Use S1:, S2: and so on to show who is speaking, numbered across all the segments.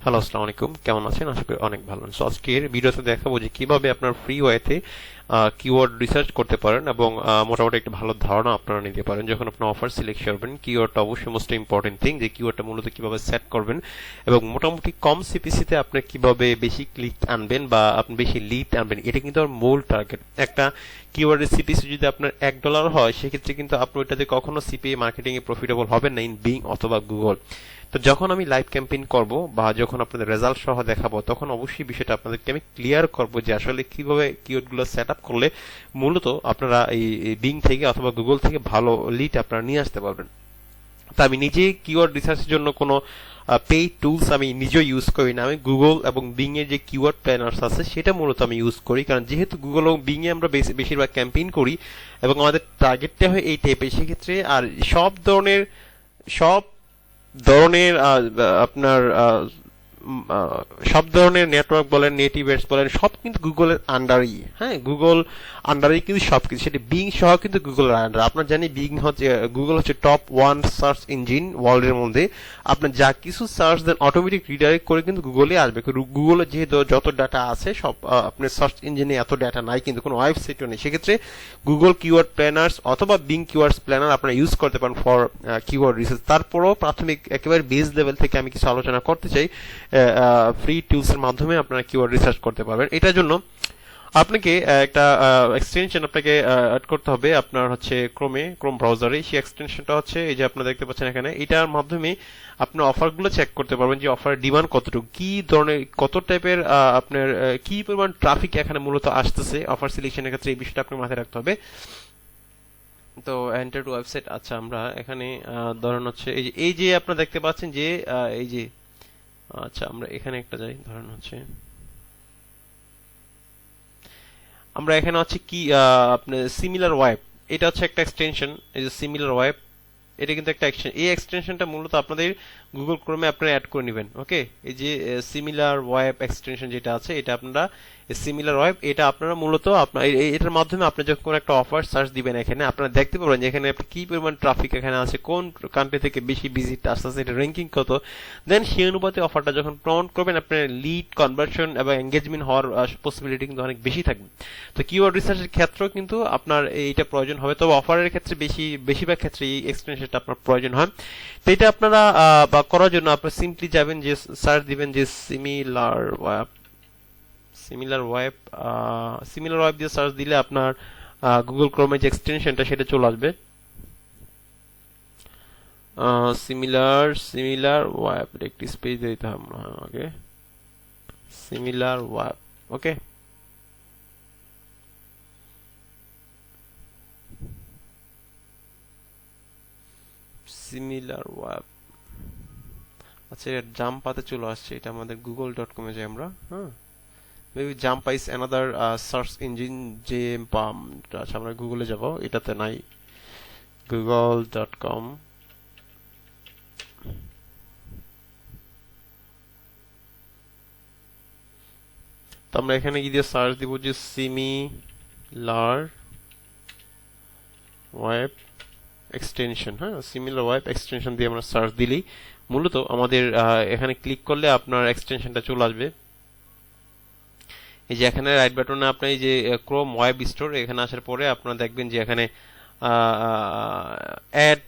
S1: Hello, আসসালামু আলাইকুম। কেমন আছেন? আশা করি অনেক ভালো আছেন। সো আজকের ভিডিওতে দেখাবো যে কিভাবে আপনার ফ্রি ওয়েতে কিওয়ার্ড রিসার্চ করতে পারেন এবং মোটামুটি একটা ভালো ধারণা আপনারা নিতে পারেন যখন আপনার অফার সিলেক্ট করবেন। কিওয়ার্ডটা অবশ্যই মোস্ট ইম্পর্টেন্ট থিং, যে কিওয়ার্ডটা মূলত কিভাবে সেট করবেন এবং মোটামুটি কম সিপিসিতে আপনি কিভাবে বেশি ক্লিক আনবেন বা আপনি বেশি লিড আনবেন, এটা কিন্তু আমার মূল টার্গেট। একটা কিওয়ার্ডের সিপিসি যদি আপনার $1 হয়, সেক্ষেত্রে কিন্তু আপনি ওইটাতে কখনো সিপিএ মার্কেটিং এ প্রফিটেবল হবেন না ইন বিং অথবা গুগল। তো যখন আমি লাইভ ক্যাম্পেইন করব বা যখন আপনাদের রেজাল্ট সহ দেখাবো, তখন অবশ্যই বিষয়টা আপনাদেরকে আমি ক্লিয়ার করব যে আসলে কিভাবে কিওয়ার্ডগুলো সেট আপ করলে মূলত আপনারা এই বিং থেকে অথবা গুগল থেকে ভালো লিড আপনারা নিয়ে আসতে পারবেন। তা আমি নিজে কিওয়ার্ড রিসার্চের জন্য কোনো পেইড টুলস আমি নিজেও ইউজ করি না। আমি গুগল এবং বিং এর যে কিওয়ার্ড প্ল্যানার্স আছে সেটা মূলত আমি ইউজ করি, কারণ যেহেতু গুগল এবং বিং এ আমরা বেশিরভাগ ক্যাম্পেইন করি এবং আমাদের টার্গেটটা হয় এই টাইপের, সেক্ষেত্রে আর সব ধরনের আপনার সব ধরনের নেটওয়ার্ক বলেন, নেটিভেটস বলেন, সব কিন্তু গুগলের আন্ডারই। হ্যাঁ, গুগল আন্ডারই কিন্তু সবকিছু, সেটা বিং সহ কিন্তু গুগলের আন্ডার। আপনার জানি বিং হচ্ছে, গুগল হচ্ছে টপ 1 সার্চ ইঞ্জিন ওয়ার্ল্ডের মধ্যে। আপনার যা কিছু সার্চ দেন অটোমেটিক রিডাইরেক্ট করে কিন্তু গুগলে আসবে। গুগলে যেহেতু যত ডাটা আছে সব আপনার সার্চ ইঞ্জিনে এত ডাটা নাই, কিন্তু কোনো ওয়েবসাইটও নেই। সেক্ষেত্রে গুগল কিওয়ার্ড প্ল্যানার্স অথবা বিং কিওয়ার্ডস প্ল্যানার আপনারা ইউজ করতে পারেন ফর কিওয়ার্ড রিসার্চ। তারপরও প্রাথমিক একেবারে বেস লেভেল থেকে আমি কিছু আলোচনা করতে চাই। ফ্রি টুলস এর মাধ্যমে আপনারা কিওয়ার্ড রিসার্চ করতে পারবেন। এটার জন্য আপনাকে একটা এক্সটেনশন আপনাকে অ্যাড করতে হবে আপনার হচ্ছে ক্রোম ব্রাউজারে। সেই এক্সটেনশনটা হচ্ছে এই যে আপনারা দেখতে পাচ্ছেন এখানে। এটার মাধ্যমে আপনার অফারগুলো চেক করতে পারবেন যে অফার ডিমান্ড কতটুকু, কি ধরনের, কত টাইপের আপনার কি পরিমাণ ট্রাফিক এখানে মূলত আসতেছে অফার সিলেকশনের ক্ষেত্রে। এই বিষয়টা আপনার মাথায় রাখতে হবে। তো এন্টার টু ওয়েবসাইট। আচ্ছা, আমরা এখানে ধরেন হচ্ছে এই যে আপনারা দেখতে পাচ্ছেন যে এই যে, আচ্ছা আমরা এখানে একটা যাই, ধরেন হচ্ছে আমরা এখানে হচ্ছে কি আপনার সিমিলার ওয়েব, এটা হচ্ছে একটা এক্সটেনশন। এই যে সিমিলার ওয়েব, এটা কিন্তু একটা এই এক্সটেনশনটা মূলত আপনাদের গুগল ক্রোমে আপনারা অ্যাড করে নেবেন। ওকে, এই যে সিমিলার ওয়েব এক্সটেনশন যেটা আছে, এটা আপনারা সিমিলার ওয়েব, এটা আপনারা মূলত আপনার এটার মাধ্যমে আপনি যখন কোনো একটা অফার সার্চ দিবেন, এখানে আপনারা দেখতে পাবেন যে এখানে কি পরিমাণ ট্রাফিক এখানে আছে, কোন কান্ট্রি থেকে বেশি ভিজিট আসছে, এটা র্যাঙ্কিং কত। দেন সেই অনুপাতে অফারটা যখন প্রমোট করবেন, আপনার লিড কনভার্সন এবং এঙ্গেজমেন্ট হওয়ার পসিবিলিটি কিন্তু অনেক বেশি থাকবে। তো কিওয়ার্ড রিসার্চের ক্ষেত্রেও কিন্তু আপনার এইটা প্রয়োজন হবে, তবে অফারের ক্ষেত্রে বেশিরভাগ ক্ষেত্রে এই এক্সটেনশনটা আপনার প্রয়োজন হয়। তো এটা আপনারা বা করার জন্য আপনারা সিম্পলি যাবেন, যে সার্চ দিবেন যে সিমিলার ওয়েব দিয়ে সার্চ দিলে আপনার গুগল ক্রোমের যে এক্সটেনশনটা সেটা চলে আসবে। সিমিলার ওয়েব একটি স্পেস দিতে হবে আমাকে। সিমিলার ওয়েব, ওকে। সিমিলার ওয়েব, আচ্ছা এটা জাম্প পাতে চলে আসছে, এটা আমাদের google.com-এ যাই আমরা। হ্যাঁ, maybe jump is another search engine যে আচ্ছা আমরা গুগলে যাব, এটাতে নাই। google.com, তো আমরা এখানে গিয়ে সার্চ দিব যে সিমিলার ওয়েব এক্সটেনশন। হ্যাঁ, সিমিলার ওয়েব এক্সটেনশন দিয়ে আমরা সার্চ দিলেই মূলত আমাদের এখানে ক্লিক করলে আপনার এক্সটেনশনটা চলে আসবে। এই যে এখানে রাইট বাটনে আপনার এই যে ক্রোম ওয়েব স্টোর, এখানে আসার পরে আপনারা দেখবেন যে এখানে অ্যাড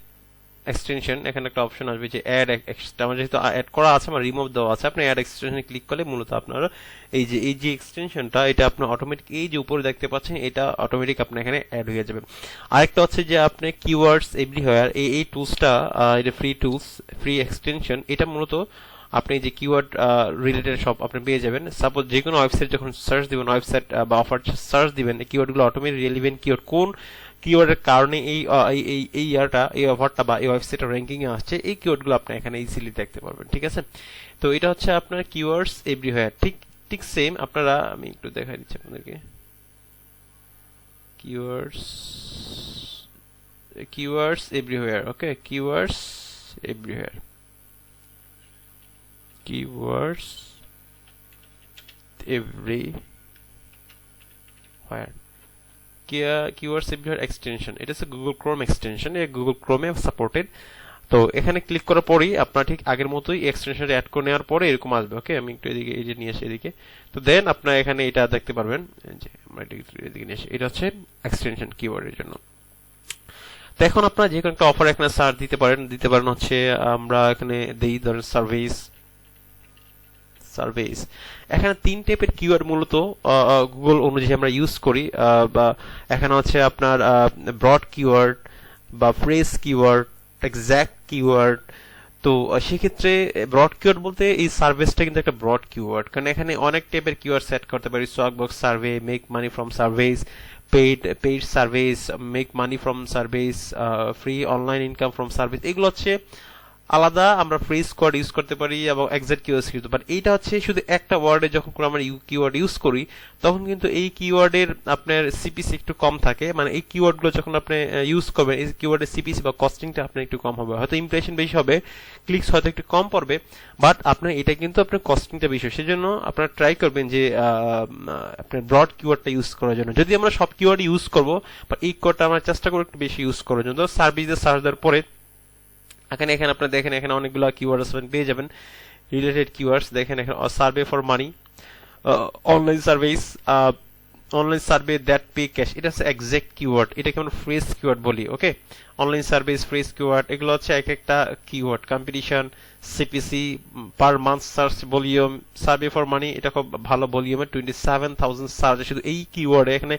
S1: এক্সটেনশন, এখানে একটা অপশন আসবে যে অ্যাড এক্সটেনশন। আমার যেহেতু অ্যাড করা আছে, আমার রিমুভ দেওয়া আছে, আপনি অ্যাড এক্সটেনশনে ক্লিক করলে মূলত আপনারা এই যে এক্সটেনশনটা, এটা আপনার অটোমেটিক এই যে উপরে দেখতে পাচ্ছেন, এটা অটোমেটিক আপনার এখানে অ্যাড হয়ে যাবে। আরেকটা হচ্ছে যে আপনি কিওয়ার্ডস এভরিওয়্যার, এই টুলসটা, এটা ফ্রি টুলস, ফ্রি এক্সটেনশন। এটা মূলত আপনি যে কিওয়ার্ড রিলেটেড সব আপনি পেয়ে যাবেন। সাপোজ যে কোনো ওয়েবসাইট যখন সার্চ দিবেন, ওয়েবসাইট বা অফার সার্চ দিবেন, এই কিওয়ার্ডগুলো অটোমেটিক রিলেভেন্ট কিওয়ার্ড, কোন কিওয়ার্ডের কারণে এই ইয়ারটা, এই অফারটা বা এই ওয়েবসাইটের র্যাঙ্কিং এ আসছে, এই কিওয়ার্ডগুলো আপনি এখানে ইজিলি দেখতে পারবেন। ঠিক আছে, তো এটা হচ্ছে আপনার কিওয়ার্ডস এভরিওয়্যার। ঠিক সেম আপনারা, আমি একটু দেখাই দিচ্ছি আপনাদেরকে। Keywords everywhere, okay, keywords everywhere, keywords everywhere, keywords everywhere extension, এটা হচ্ছে গুগল ক্রোম এক্সটেনশন, এটা গুগল ক্রোমে সাপোর্টেড। তো এখানে ক্লিক করার পরেই আপনার ঠিক আগের মতোই এক্সটেনশনটা অ্যাড করে নেওয়ার পরে এরকম আসবে। ওকে, আমি একটু এদিকে এই যে নিয়ে আসি এদিকে। তো দেন আপনার এখানে এটা দেখতে পারবেন যে আমরা এদিকে নিয়ে আসি, এটা হচ্ছে এক্সটেনশন কিওয়ার্ডের জন্য। তো এখন আপনারা যে কোনো একটা অফার এখানে সার্চ দিতে পারেন হচ্ছে আমরা এখানে দেই ধরেন সার্ভিস। এখানে 3 টাইপের কিওয়ার্ড মূলত গুগল অনুযায়ী আমরা ইউজ করি, বা এখানে হচ্ছে আপনার ব্রড কিওয়ার্ড বা ফ্রেজ কিওয়ার্ড, এক্সাক্ট কিওয়ার্ড। তো সেক্ষেত্রে ব্রড কিওয়ার্ড বলতে এই সার্ভিসটা কিন্তু একটা ব্রড কিওয়ার্ড, কারণ এখানে অনেক টাইপের কিওয়ার্ড সেট করতে পারি। Swagbucks survey, make money from service, paid service, make money from service, free online income from service. এগুলো হচ্ছে আলাদা আমরা ফ্রেজ কোড ইউজ করতে পারি এবং এক্সাক্ট কিওয়ার্ড ইউজ করতে পারি। এইটা হচ্ছে শুধু একটা ওয়ার্ডে যখন আমরা কিওয়ার্ড ইউজ করি তখন কিন্তু এই কিওয়ার্ডের আপনার সিপিসি একটু কম থাকে, মানে এই কিওয়ার্ডগুলো যখন আপনি ইউজ করবেন এই কিওয়ার্ডের সিপিসি বা কস্টিংটা আপনার একটু কম হবে, হয়তো ইমপ্রেশন বেশি হবে, ক্লিকস হয়তো একটু কম পড়বে, বাট আপনার এটা কিন্তু আপনার কস্টিংটা বেশি। সেজন্য আপনারা ট্রাই করবেন যে আপনার ব্রড কিওয়ার্ডটা ইউজ করার জন্য। যদি আমরা সব কিওয়ার্ড ইউজ করবো, বা এই কোডটা আমরা চেষ্টা করবো একটু বেশি ইউজ করার জন্য। সার্ভিসে সার্চ দেওয়ার পরে এখানে আপনারা দেখেন এখানে অনেকগুলো কিওয়ার্ড পেয়ে যাবেন, রিলেটেড কিওয়ার্ডস। দেখেন এখানে survey for money, online service, online survey that pay cash, এটা হচ্ছে এক্সাক্ট কিওয়ার্ড, এটাকে আমরা ফ্রেজ কিওয়ার্ড বলি। ওকে, অনলাইন সার্ভিস, ফ্রেজ কিওয়ার্ড, এগুলো হচ্ছে এক একটা keyword. Competition, CPC, per month search volume, survey for money, এটা খুব ভালো ভলিউমে 27,000 সার্চ, শুধু এই কিওয়ার্ডে এখানে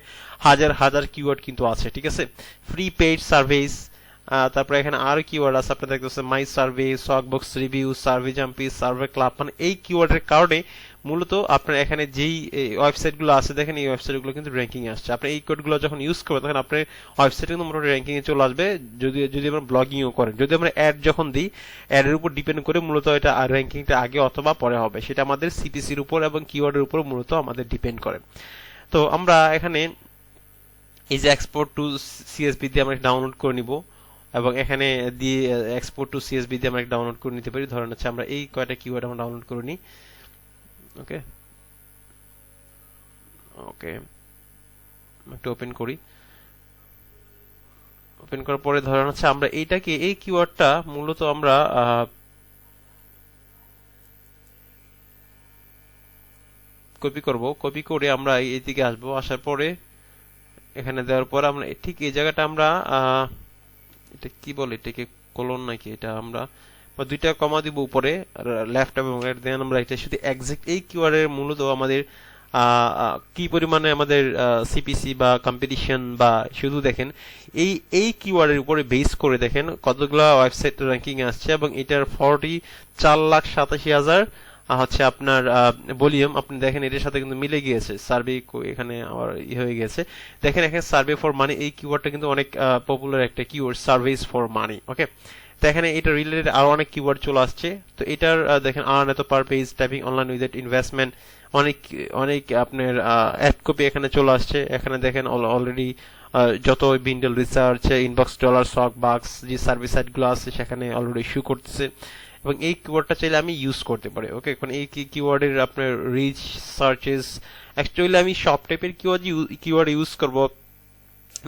S1: হাজার কিওয়ার্ড কিন্তু আছে, ঠিক আছে। ফ্রি পেইড সার্ভিস, তারপরে এখানে আরো কিওয়ার্ড আছে আপনারা দেখতেছেন, my survey, Swagbucks review, survey junkie, survey club. মানে এই কিওয়ার্ডের কারণে মূলত আপনার এখানে যেই ওয়েবসাইটগুলো আছে দেখেন এই ওয়েবসাইটগুলো কিন্তু র্যাঙ্কিং এ আসছে। আপনি এই কোডগুলো যখন ইউজ করবেন তখন আপনার ওয়েবসাইট কিন্তু মোটামুটি র্যাঙ্কিং এ চলে আসবে, যদি আমরা ব্লগিংও করেন। যদি আমরা অ্যাড যখন দিই, অ্যাডের উপর ডিপেন্ড করে মূলত এটা র্যাঙ্কিংটা আগে অথবা পরে হবে, সেটা আমাদের সিপিসির উপর এবং কিওয়ার্ডের উপর মূলত আমাদের ডিপেন্ড করে। তো আমরা এখানে এই যে এক্সপোর্ট টু সিএসবি দিয়ে আমরা ডাউনলোড করে নিব, এবং এখানে দিয়ে এক্সপোর্ট টু সিএসবি দিয়ে আমরা ডাউনলোড করে নিতে পারি। ধরেন হচ্ছে আমরা এই কয়টা কিওয়ার্ড আমরা ডাউনলোড করে নিই। ওকে একটু ওপেন করি। ওপেন করার পরে ধরেন হচ্ছে আমরা এইটাকে, এই কিওয়ার্ডটা মূলত আমরা কপি করব। কপি করে আমরা এইদিকে আসবো, আসার পরে এখানে দেওয়ার পর আমরা ঠিক এই জায়গাটা আমরা এটা কি বলে, এটাকে কোলন নাকি, এটা আমরা দুইটা কমা দিব উপরে লেফট এবং রাইট, দেন আমরা এটা শুধু এক্সাক্ট এই কিওয়ার্ডের মূলত আমাদের কি পরিমাণে আমাদের সিপিসি বা কম্পিটিশন বা শুধু দেখেন এই কিওয়ার্ডের উপরে বেস করে দেখেন কতগুলো ওয়েবসাইট র্যাঙ্কিং আসছে, এবং এটার 4,87,000 হচ্ছে আপনার ভলিউম। আপনি দেখেন এটার সাথে কিন্তু মিলে গিয়েছে, সার্ভে এখানে আবার হয়ে গেছে। দেখেন এখানে সার্ভে ফর মানি এই কিওয়ার্ডটা কিন্তু অনেক পপুলার একটা কিওয়ার্ড, সার্ভিস ফর মানি। ওকে, তো এখানে এটা রিলেটেড আরো অনেক কিওয়ার্ড চলে আসছে। তো এটার দেখেন আর্ন এত per page, typing online without investment, অনেক আপনার অ্যাড কপি এখানে চলে আসছে। এখানে দেখেন অলরেডি যত বিন্ডেল রিসার্চ, ইনবক্স ডলার, স্টক বাক্স যে সার্ভিস সাইটগুলো আছে সেখানে অলরেডি ইস্যু করতেছে, এবং এই কিওয়ার্ডটা চাইলে আমি ইউজ করতে পারি। ওকে, এখন এই কিওয়ার্ডের আপনার রিচ সার্চেস, অ্যাকচুয়ালি আমি সব টাইপের কিওয়ার্ড ইউজ করব।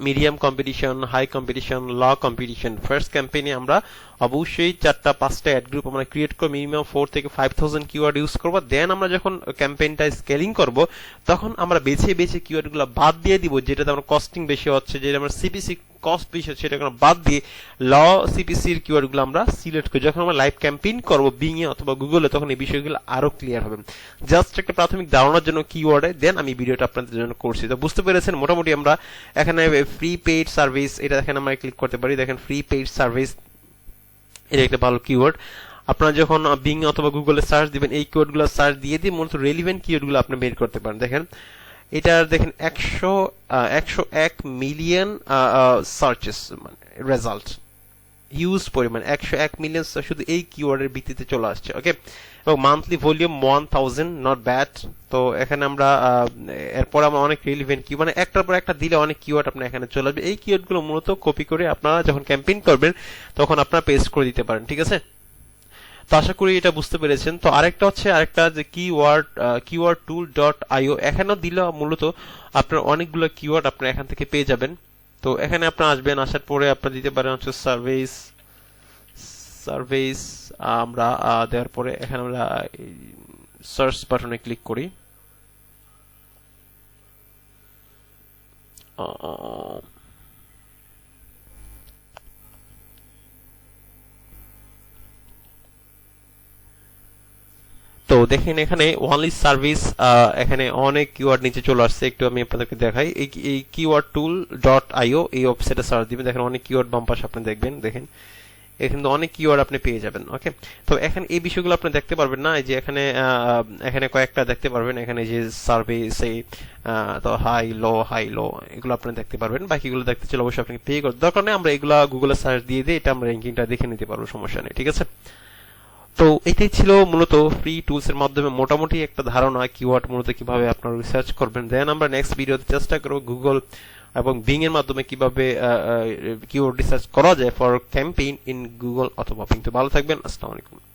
S1: Medium competition, high competition, low competition. First ক্যাম্পেইনে আমরা অবশ্যই 4-5টা অ্যাড গ্রুপ আমরা ক্রিয়েট করে মিনিমাম 4 থেকে 5,000 কিওয়ার্ড ইউজ করব। দেন আমরা যখন ক্যাম্পেইনটা স্কেলিং করব তখন আমরা বেছে কিওয়ার্ডগুলো বাদ দিয়ে দিব যেটাতে আমার কস্টিং বেশি হচ্ছে, যেটা আমার সিপিসি কস্ট বেশি হচ্ছে, সেটা বাদ দিয়ে ল সিপিসির কিওয়ার্ডগুলো আমরা সিলেক্ট করি। যখন আমরা লাইভ ক্যাম্পেইন করব বিং এ অথবা গুগলে তখন এই বিষয়গুলো আরো ক্লিয়ার হবে। জাস্ট একটা প্রাথমিক ধারণার জন্য কিওয়ার্ডে দেন আমি ভিডিওটা আপনাদের জন্য করছি। তো বুঝতে পেরেছেন মোটামুটি আমরা এখানে ফ্রি পেইড সার্ভিস, এটা দেখেন আমরা ক্লিক করতে পারি। দেখেন ফ্রি পেইড সার্ভিস, এটা একটা ভালো কিওয়ার্ড। আপনারা যখন বিং অথবা গুগলে সার্চ দিবেন এই কিওয়ার্ডগুলো সার্চ দিয়ে মূলত রেলিভেন্ট কিওয়ার্ডগুলো আপনি বের করতে পারেন। দেখেন এটার দেখেন 101 মিলিয়ন সার্চেস, মানে রেজাল্ট হিউজ পরিমাণ, 101 মিলিয়ন শুধু এই কিওয়ার্ডের ভিত্তিতে চলে আসছে। ওকে, এবং মান্থলি ভলিউম 1000, নট ব্যাড। তো এখানে আমরা এরপর আমরা অনেক রিলেভেন্ট কি, মানে একটার পর একটা দিলে অনেক কিওয়ার্ড আপনার এখানে চলে আসবে। এই কিওয়ার্ডগুলো মূলত কপি করে আপনারা যখন ক্যাম্পেইন করবেন তখন আপনারা পেস্ট করে দিতে পারেন, ঠিক আছে। তো আশা করি এটা বুঝতে পেরেছেন। তো আরেকটা যে কিওয়ার্ড টুল ডট আইও, এখানেও দিলে মূলত আপনার অনেকগুলো কিওয়ার্ড আপনারা এখান থেকে পেয়ে যাবেন। তো এখানে আপনারা আসবেন, আসার পরে আপনারা দিতে পারেন হচ্ছে সার্ভিস আমরা দেওয়ার পরে এখানে আমরা সার্চ বাটনে ক্লিক করি। তো দেখেন এখানে ওনলি সার্ভিস, এখানে অনেক কিওয়ার্ড নিচে চলে আসছে, একটু আমি আপনাদেরকে দেখাই। এই কিওয়ার্ড টুল ডট আইও এই ওয়েবসাইটে সার্চ দিবেন, দেখেন অনেক কিওয়ার্ড বাম পাশে আপনি দেখবেন, দেখেন এখানে অনেক কিওয়ার্ড আপনি পেয়ে যাবেন। ওকে, তো এখানে এই বিষয়গুলো আপনি দেখতে পারবেন না, এই যে এখানে কয়েকটা দেখতে পারবেন, এখানে যে সার্ভিস এই তো হাই লো এগুলো আপনি দেখতে পারবেন। বাকিগুলো দেখতে চাইলে অবশ্যই আপনাকে পে করতে দরকার নেই, আমরা এগুলা গুগলে সার্চ দিয়ে দিই, এটা আমরা র্যাঙ্কিংটা দেখে নিতে পারবো, সমস্যা নেই, ঠিক আছে। তো এটাই ছিল মূলত ফ্রি টুলস এর মাধ্যমে মোটামুটি একটা ধারণা কিওয়ার্ড মূলত কিভাবে আপনারা রিসার্চ করবেন। দেন আমরা নেক্সট ভিডিওতে চেষ্টা করব গুগল এবং বিং এর মাধ্যমে কিভাবে কিওয়ার্ড রিসার্চ করা যায় ফর ক্যাম্পেইন ইন গুগল অথবা বিং। তো ভালো থাকবেন, আসসালামু আলাইকুম।